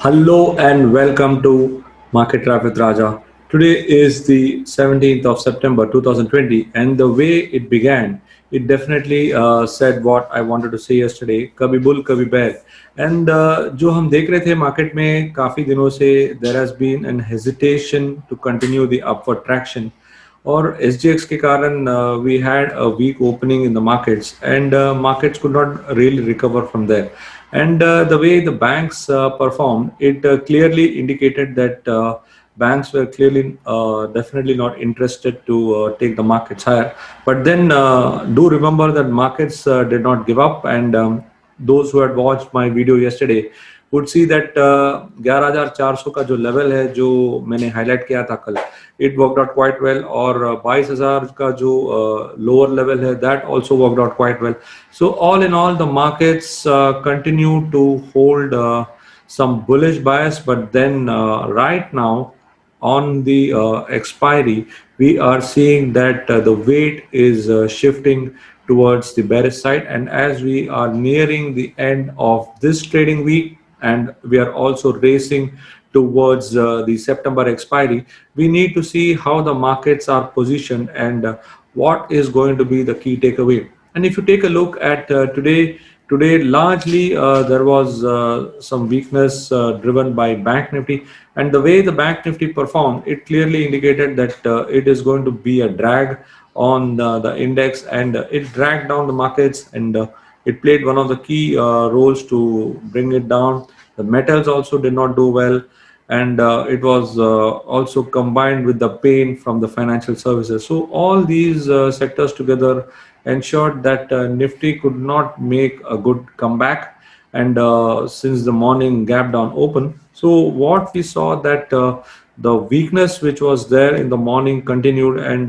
Hello and welcome to Market Trap with Raja. Today is the 17th of September 2020, and the way it began, it definitely said what I wanted to say yesterday. कभी bull कभी बैर and जो हम देख रहे थे market में काफ़ी दिनों से there has been an hesitation to continue the upward traction. और SGX के कारण we had a weak opening in the markets and markets could not really recover from there. And the way the banks performed, it clearly indicated that banks were clearly definitely not interested to take the markets higher. But then do remember that markets did not give up, and those who had watched my video yesterday would see that 11,400 का जो level है जो मैंने highlight किया था कल, it worked out quite well. और 22,000 का जो lower level है, that also worked out quite well. So all in all, the markets continue to hold some bullish bias, but then right now on the expiry, we are seeing that the weight is shifting towards the bearish side. And as we are nearing the end of this trading week, and we are also racing towards the September expiry, we need to see how the markets are positioned and what is going to be the key takeaway. And if you take a look at today largely there was some weakness driven by Bank Nifty, and the way the Bank Nifty performed, it clearly indicated that it is going to be a drag on the index, and it dragged down the markets, and it played one of the key roles to bring it down. The metals also did not do well, and it was also combined with the pain from the financial services. So all these sectors together ensured that Nifty could not make a good comeback, and since the morning gap down open. So what we saw that the weakness which was there in the morning continued, and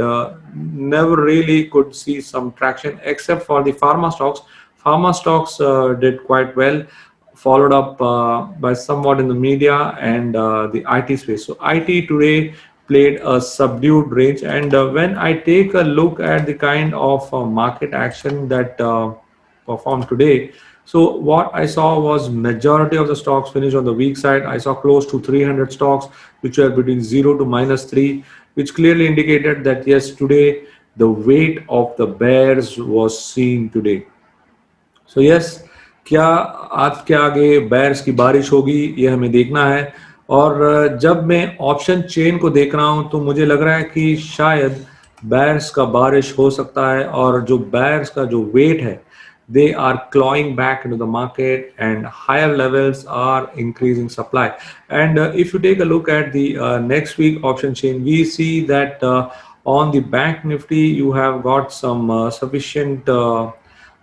never really could see some traction except for the pharma stocks. Pharma stocks did quite well, followed up by somewhat in the media and the IT space. So IT today played a subdued range, and when I take a look at the kind of market action that performed today, so what I saw was majority of the stocks finished on the weak side. I saw close to 300 stocks which were between 0 to -3, which clearly indicated that yes, today the weight of the bears was seen today. So yes, क्या आज के आगे bears की बारिश होगी, ये हमें देखना है। और जब मैं ऑप्शन चेन को देख रहा हूं तो मुझे लग रहा है कि शायद बेयर्स का बारिश हो सकता है, और जो बेयर्स का जो वेट है, they are clawing back into the market, and higher levels are increasing supply. And if you take a look at the next week option chain, we see that on the Bank Nifty you have got some sufficient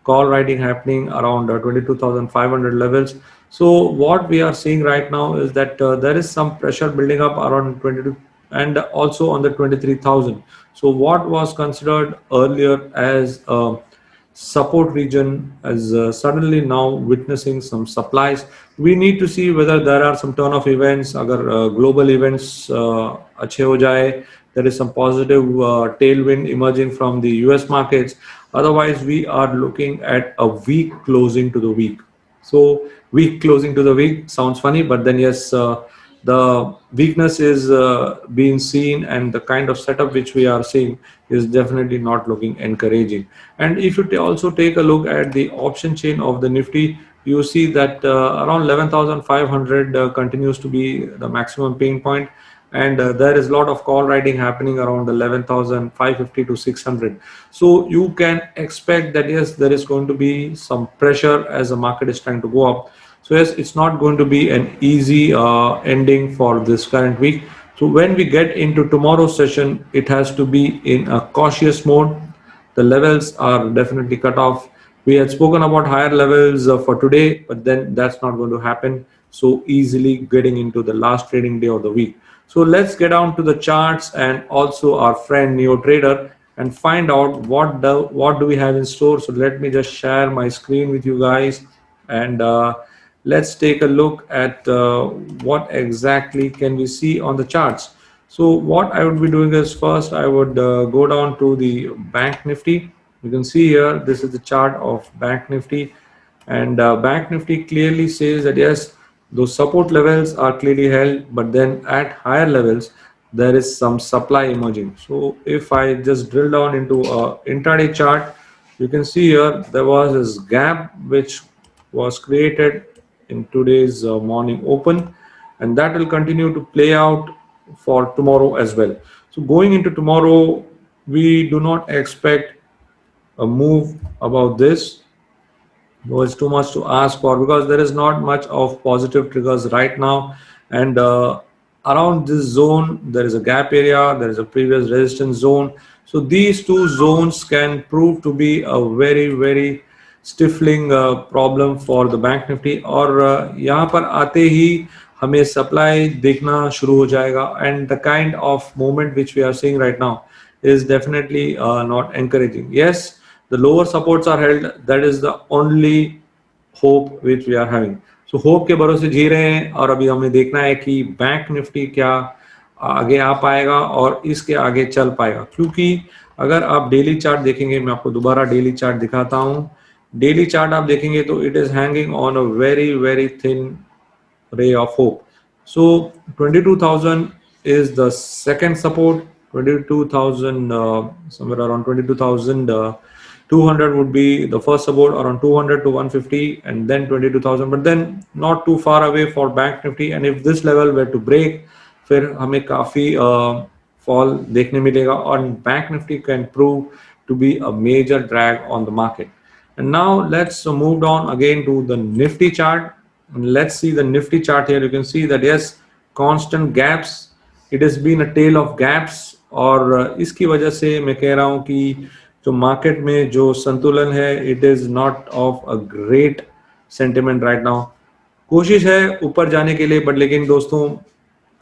call writing happening around 22,500 levels. So what we are seeing right now is that there is some pressure building up around 22 and also on the 23,000. So what was considered earlier as a support region is suddenly now witnessing some supplies. We need to see whether there are some turn of events. अगर global events अच्छे हो जाए, there is some positive tailwind emerging from the US markets. Otherwise, we are looking at a weak closing to the week. So weak closing to the week sounds funny, but then yes, the weakness is being seen, and the kind of setup which we are seeing is definitely not looking encouraging. And if you also take a look at the option chain of the Nifty, you see that around 11,500 continues to be the maximum pain point, and there is a lot of call writing happening around 11,550 to 600. So you can expect that yes, there is going to be some pressure as the market is trying to go up. So yes, it's not going to be an easy ending for this current week. So when we get into tomorrow's session, it has to be in a cautious mode. The levels are definitely cut off. We had spoken about higher levels for today, but then that's not going to happen so easily getting into the last trading day of the week. So let's get down to the charts and also our friend Neo Trader and find out what do we have in store. So let me just share my screen with you guys, and let's take a look at what exactly can we see on the charts. So what I would be doing is first I would go down to the Bank Nifty. You can see here, this is the chart of Bank Nifty, and Bank Nifty clearly says that yes, those support levels are clearly held, but then at higher levels, there is some supply emerging. So if I just drill down into a intraday chart, you can see here there was this gap which was created in today's morning open, and that will continue to play out for tomorrow as well. So going into tomorrow, we do not expect a move about this was too much to ask for because there is not much of positive triggers right now, and around this zone there is a gap area, there is a previous resistance zone. So these two zones can prove to be a very stifling problem for the bank nifty, और यहाँ पर आते ही हमें supply देखना शुरू हो जाएगा, and the kind of movement which we are seeing right now is definitely not encouraging. Yes, the lower supports are held, that is the only hope which we are having. So hope के भरोसे जी रहे हैं, और अभी हमें देखना है कि बैंक निफ्टी क्या आगे आ पाएगा और इसके आगे चल पाएगा, क्योंकि अगर आप डेली चार्ट देखेंगे, मैं आपको दोबारा डेली चार्ट दिखाता हूं, डेली चार्ट आप देखेंगे तो it is hanging on a very thin ray of hope. So 22,000 is the second support. 22,000, somewhere around 22,000. 200 would be the first support, around 200 to 150, and then 22,000. But then not too far away for Bank Nifty. And if this level were to break, फिर हमें काफी fall देखने मिलेगा, और Bank Nifty can prove to be a major drag on the market. And now let's move on again to the Nifty chart. Let's see the Nifty chart here. You can see that yes, constant gaps. It has been a tale of gaps, और इसकी वजह से मैं कह रहा हूँ कि जो मार्केट में जो संतुलन है, it is not of a great sentiment right now. कोशिश है ऊपर जाने के लिए, बट लेकिन दोस्तों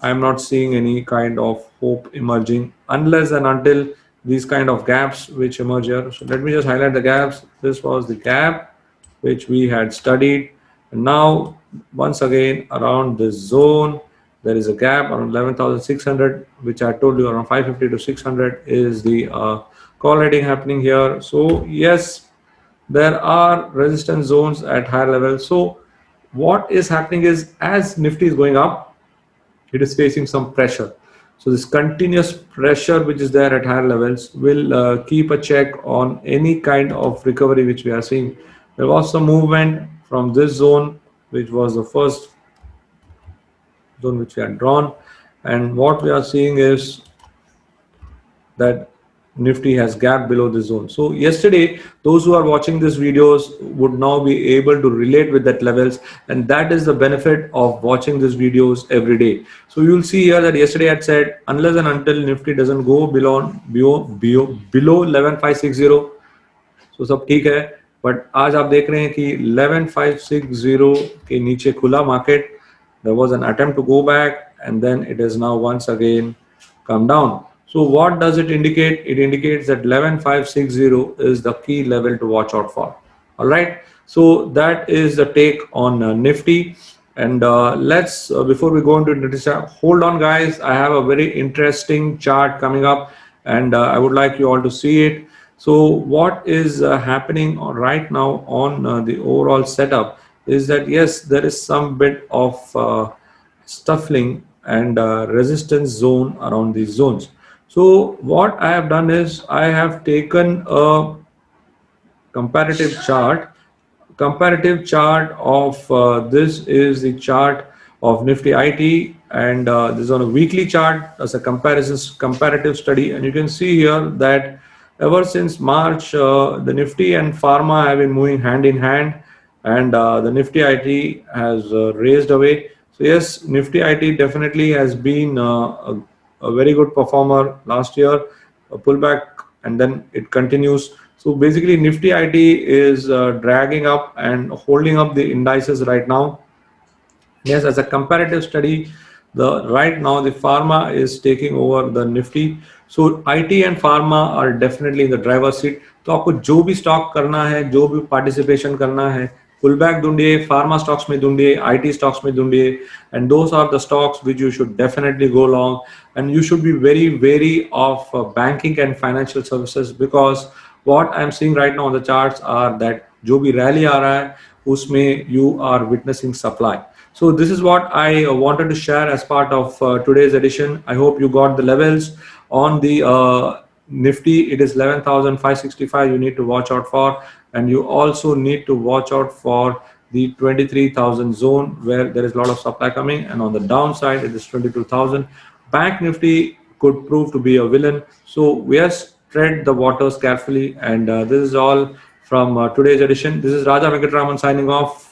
I am not seeing any kind of hope emerging unless and until these kind of gaps which emerge here. So let me just highlight the gaps. This was the gap which we had studied. And now, once again, around this zone, there is a gap around 11,600, which I told you around 550 to 600 is the call rating happening here. So yes, there are resistance zones at higher levels. So what is happening is, as Nifty is going up, it is facing some pressure. So this continuous pressure which is there at higher levels will keep a check on any kind of recovery which we are seeing. There was some movement from this zone, which was the first zone which we had drawn, and what we are seeing is that Nifty has gapped below the zone. So yesterday, those who are watching these videos would now be able to relate with that levels, and that is the benefit of watching these videos every day. So you'll see here that yesterday I had said unless and until Nifty doesn't go below 11,560, so सब ठीक है, but आज आप देख रहे हैं कि 11,560 के नीचे खुला market. There was an attempt to go back, and then it is now once again come down. So what does it indicate? It indicates that 11,560 is the key level to watch out for. All right. So that is the take on Nifty. And let's, before we go into Nifty, hold on guys. I have a very interesting chart coming up, and I would like you all to see it. So what is happening right now on the overall setup is that yes, there is some bit of stuffling and resistance zone around these zones. So what I have done is I have taken a comparative chart. Comparative chart of this is the chart of Nifty IT, and this is on a weekly chart as a comparative study, and you can see here that ever since March, the Nifty and Pharma have been moving hand in hand, and the Nifty IT has raised away. So yes, Nifty IT definitely has been a very good performer last year, a pullback, and then it continues. So basically, Nifty IT is dragging up and holding up the indices right now. Yes, as a comparative study, the right now the pharma is taking over the Nifty. So IT and pharma are definitely in the driver's seat. तो आपको जो भी stock करना है, जो भी participation करना है, पुल बैक ढूंढिए, फार्मा स्टॉक्स में ढूंढिए, आईटी स्टॉक्स में ढूंढिए, and those are the stocks which you should definitely go long, and you should be very wary of banking and financial services, because what I'm seeing right now on the charts are that जो भी rally आ रहा है उसमें you are witnessing supply. So this is what I wanted to share as part of today's edition. I hope you got the levels on the Nifty. It is 11,565 you need to watch out for, and you also need to watch out for the 23,000 zone where there is a lot of supply coming, and on the downside it is 22,000. Bank Nifty could prove to be a villain. So we have tread the waters carefully, and this is all from today's edition. This is Raja Venkatraman signing off.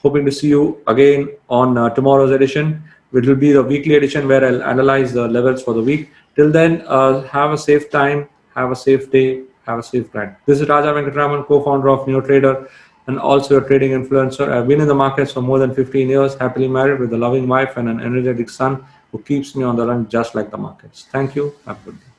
Hoping to see you again on tomorrow's edition. It will be the weekly edition where I'll analyze the levels for the week. Till then, have a safe time, have a safe day, have a safe night. This is Raja Venkatraman, co-founder of NeoTrader and also a trading influencer. I've been in the markets for more than 15 years, happily married with a loving wife and an energetic son who keeps me on the run just like the markets. Thank you. Have a good day.